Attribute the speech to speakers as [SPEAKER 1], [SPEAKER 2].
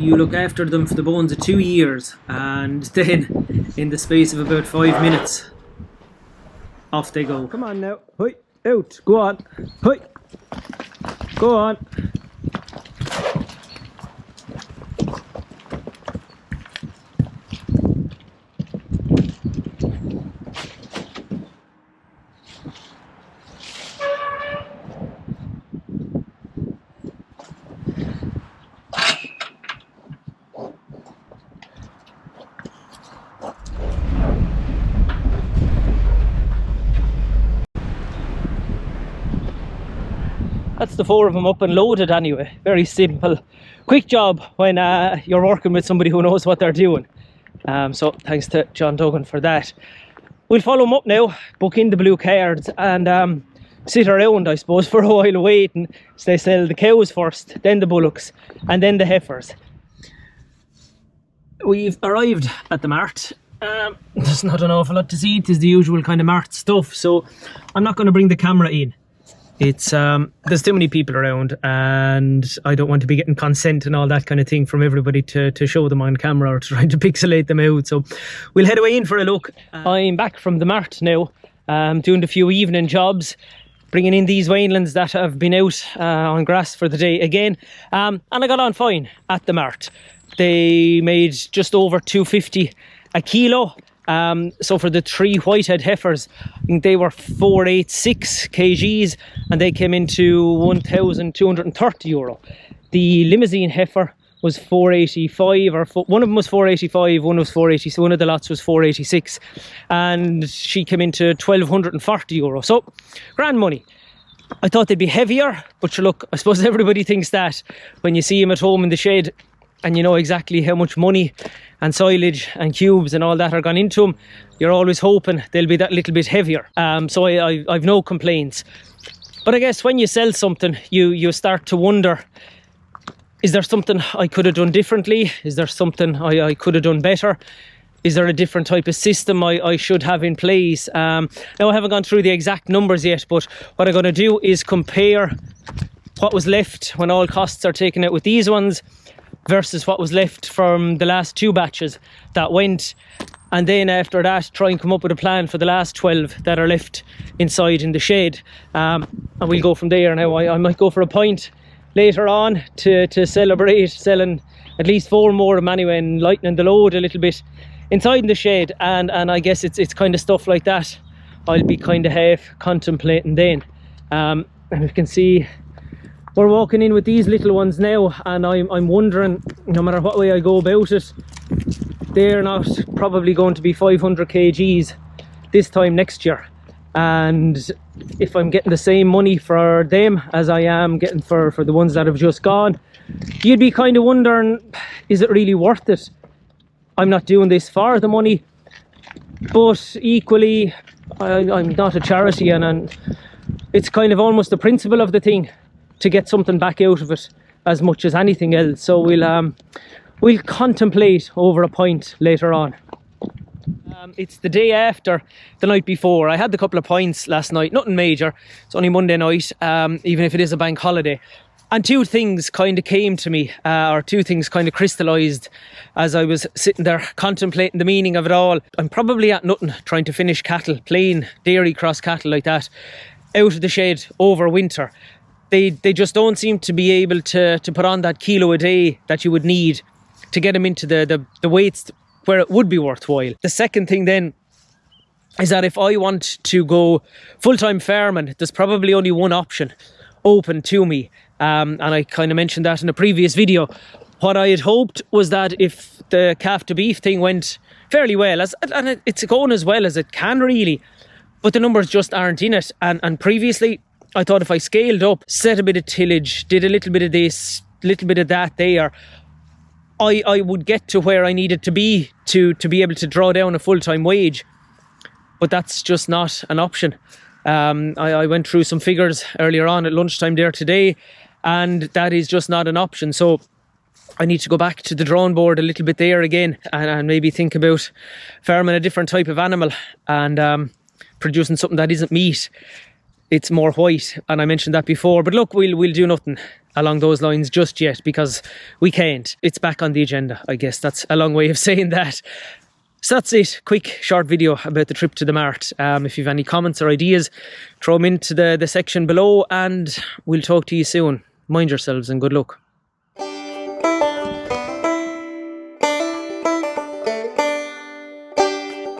[SPEAKER 1] you look after them for the bones of 2 years, and then in the space of about 5 minutes, off they go. Come on now, hoi, out, go on, hoi, go on. That's the 4 of them up and loaded anyway. Very simple, quick job when you're working with somebody who knows what they're doing. So thanks to John Duggan for that. We'll follow them up now, book in the blue cards, and sit around, I suppose, for a while waiting. So they sell the cows first, then the bullocks, and then the heifers. We've arrived at the Mart. There's not an awful lot to see. It is the usual kind of Mart stuff, so I'm not going to bring the camera in. It's there's too many people around, and I don't want to be getting consent and all that kind of thing from everybody to show them on camera or trying to pixelate them out. So we'll head away in for a look. I'm back from the Mart now, doing a few evening jobs, bringing in these winelands that have been out on grass for the day again, and I got on fine at the Mart. They made just over 250 a kilo. So for the 3 whitehead heifers, I think they were 486 kgs, and they came into €1,230. The limousine heifer was 485, or one of them was 485, one was 480, so one of the lots was 486, and she came into €1,240. So grand money. I thought they'd be heavier, but sure, look, I suppose everybody thinks that when you see them at home in the shed, and you know exactly how much money and silage and cubes and all that are gone into them, you're always hoping they'll be that little bit heavier. So I've no complaints. But I guess when you sell something, you start to wonder, is there something I could have done differently? Is there something I could have done better? Is there a different type of system I should have in place? Now, I haven't gone through the exact numbers yet, but what I'm going to do is compare what was left when all costs are taken out with these ones versus what was left from the last 2 batches that went, and then after that try and come up with a plan for the last 12 that are left inside in the shed, and we'll go from there. Now I might go for a pint later on to celebrate selling at least 4 more of them anyway, and lightening the load a little bit inside in the shed, and I guess it's kind of stuff like that I'll be kind of half contemplating then. And you can see we're walking in with these little ones now, and I'm wondering, no matter what way I go about it, they're not probably going to be 500 kgs this time next year. And if I'm getting the same money for them as I am getting for the ones that have just gone, you'd be kind of wondering, is it really worth it? I'm not doing this for the money, but equally I'm not a charity, and it's kind of almost the principle of the thing to get something back out of it as much as anything else. So we'll contemplate over a pint later on. It's the day after the night before. I had the couple of pints last night, nothing major. It's only Monday night, even if it is a bank holiday. And 2 things kind of came to me, or 2 things kind of crystallised as I was sitting there contemplating the meaning of it all. I'm probably at nothing trying to finish cattle, plain dairy cross cattle like that, out of the shed over winter. They just don't seem to be able to put on that kilo a day that you would need to get them into the weights where it would be worthwhile. The second thing then is that if I want to go full-time farming, there's probably only one option open to me. And I kind of mentioned that in a previous video. What I had hoped was that if the calf to beef thing went fairly well, and it's going as well as it can really, but the numbers just aren't in it. And previously, I thought if I scaled up, set a bit of tillage, did a little bit of this, little bit of that there, I would get to where I needed to be able to draw down a full-time wage. But that's just not an option. I went through some figures earlier on at lunchtime there today, and that is just not an option. So I need to go back to the drawing board a little bit there again, and maybe think about farming a different type of animal, and producing something that isn't meat. It's more white, and I mentioned that before. But look, we'll do nothing. along those lines just yet, because we can't. It's back on the agenda, I guess. That's a long way of saying that. So that's it. Quick, short video about the trip to the Mart. If you've any comments or ideas, throw them into the section below, and we'll talk to you soon. Mind yourselves and good luck.